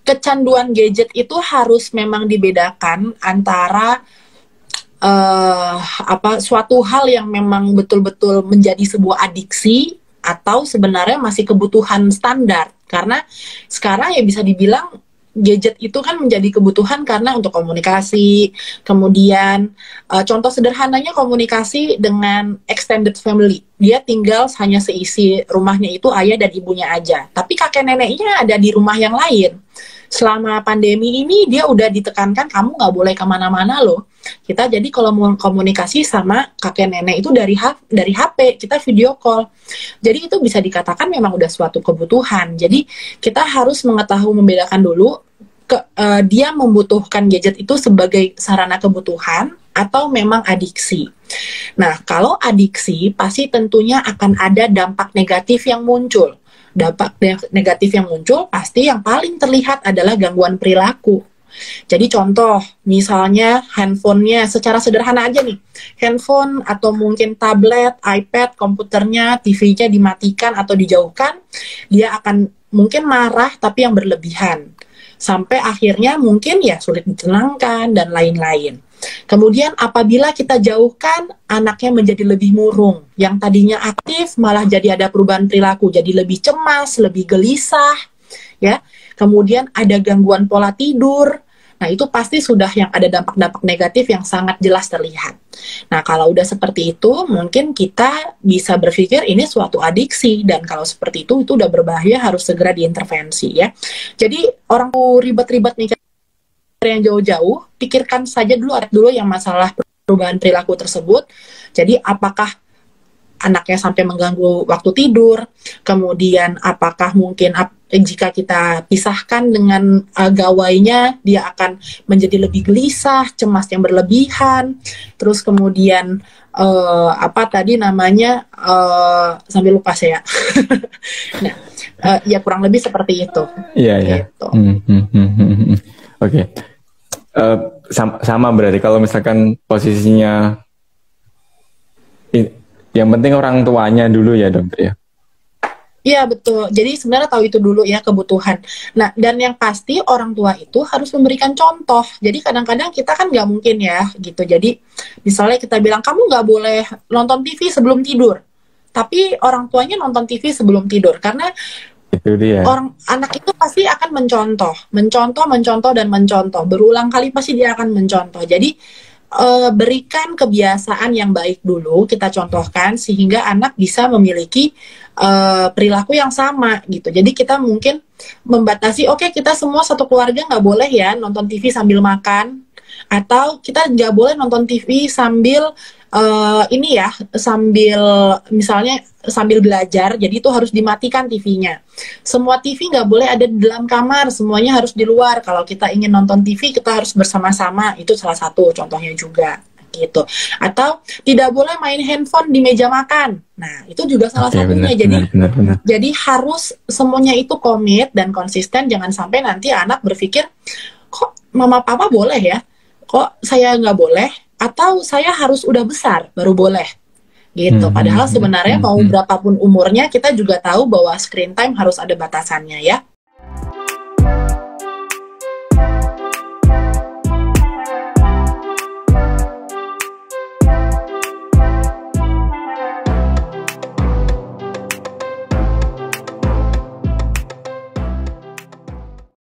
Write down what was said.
Kecanduan gadget itu harus memang dibedakan antara suatu hal yang memang betul-betul menjadi sebuah adiksi atau sebenarnya masih kebutuhan standar. Karena sekarang ya bisa dibilang gadget itu kan menjadi kebutuhan karena untuk komunikasi, kemudian contoh sederhananya komunikasi dengan extended family. Dia tinggal hanya seisi rumahnya itu ayah dan ibunya aja, tapi kakek neneknya ada di rumah yang lain. Selama pandemi ini dia udah ditekankan kamu nggak boleh kemana-mana loh. Kita jadi kalau mau komunikasi sama kakek nenek itu dari HP, kita video call. Jadi itu bisa dikatakan memang udah suatu kebutuhan. Jadi kita harus mengetahui membedakan dulu dia membutuhkan gadget itu sebagai sarana kebutuhan atau memang adiksi. Nah, kalau adiksi pasti tentunya akan ada dampak negatif yang muncul. Dampak negatif yang muncul pasti yang paling terlihat adalah gangguan perilaku. Jadi contoh, misalnya handphonenya secara sederhana aja nih, handphone atau mungkin tablet, iPad, komputernya, TV-nya dimatikan atau dijauhkan, dia akan mungkin marah tapi yang berlebihan. Sampai akhirnya mungkin ya sulit ditenangkan dan lain-lain. Kemudian apabila kita jauhkan, anaknya menjadi lebih murung. Yang tadinya aktif malah jadi ada perubahan perilaku, jadi lebih cemas, lebih gelisah, ya. Kemudian ada gangguan pola tidur. Nah, itu pasti sudah yang ada dampak-dampak negatif yang sangat jelas terlihat. Nah, kalau udah seperti itu, mungkin kita bisa berpikir ini suatu adiksi, dan kalau seperti itu udah berbahaya, harus segera diintervensi, ya. Jadi, orang ribet-ribet nih yang jauh-jauh, pikirkan saja dulu yang masalah perubahan perilaku tersebut. Jadi apakah anaknya sampai mengganggu waktu tidur, kemudian apakah mungkin jika kita pisahkan dengan gawainya, dia akan menjadi lebih gelisah, cemas yang berlebihan, terus kemudian sambil lupa saya. Nah, ya kurang lebih seperti itu. Iya, iya. Gitu. Oke. Sama berarti kalau misalkan posisinya yang penting orang tuanya dulu ya dokter ya. Iya betul. Jadi sebenarnya tahu itu dulu ya kebutuhan. Nah, dan yang pasti orang tua itu harus memberikan contoh. Jadi kadang-kadang kita kan nggak mungkin ya gitu. Jadi misalnya kita bilang kamu nggak boleh nonton TV sebelum tidur, tapi orang tuanya nonton TV sebelum tidur karena itu dia. Anak itu pasti akan mencontoh, dan mencontoh. Berulang kali pasti dia akan mencontoh. Jadi berikan kebiasaan yang baik dulu, kita contohkan sehingga anak bisa memiliki perilaku yang sama gitu. Jadi kita mungkin membatasi, oke, kita semua satu keluarga nggak boleh ya nonton TV sambil makan, atau kita nggak boleh nonton TV sambil sambil belajar, jadi itu harus dimatikan TV-nya. Semua TV nggak boleh ada di dalam kamar, semuanya harus di luar. Kalau kita ingin nonton TV, kita harus bersama-sama. Itu salah satu contohnya juga, gitu. Atau tidak boleh main handphone di meja makan. Nah, itu juga salah satunya. Benar. Jadi harus semuanya itu komit dan konsisten. Jangan sampai nanti anak berpikir, kok mama papa boleh ya? Kok saya nggak boleh? Atau saya harus udah besar baru boleh gitu. Padahal sebenarnya mau berapapun umurnya, kita juga tahu bahwa screen time harus ada batasannya ya.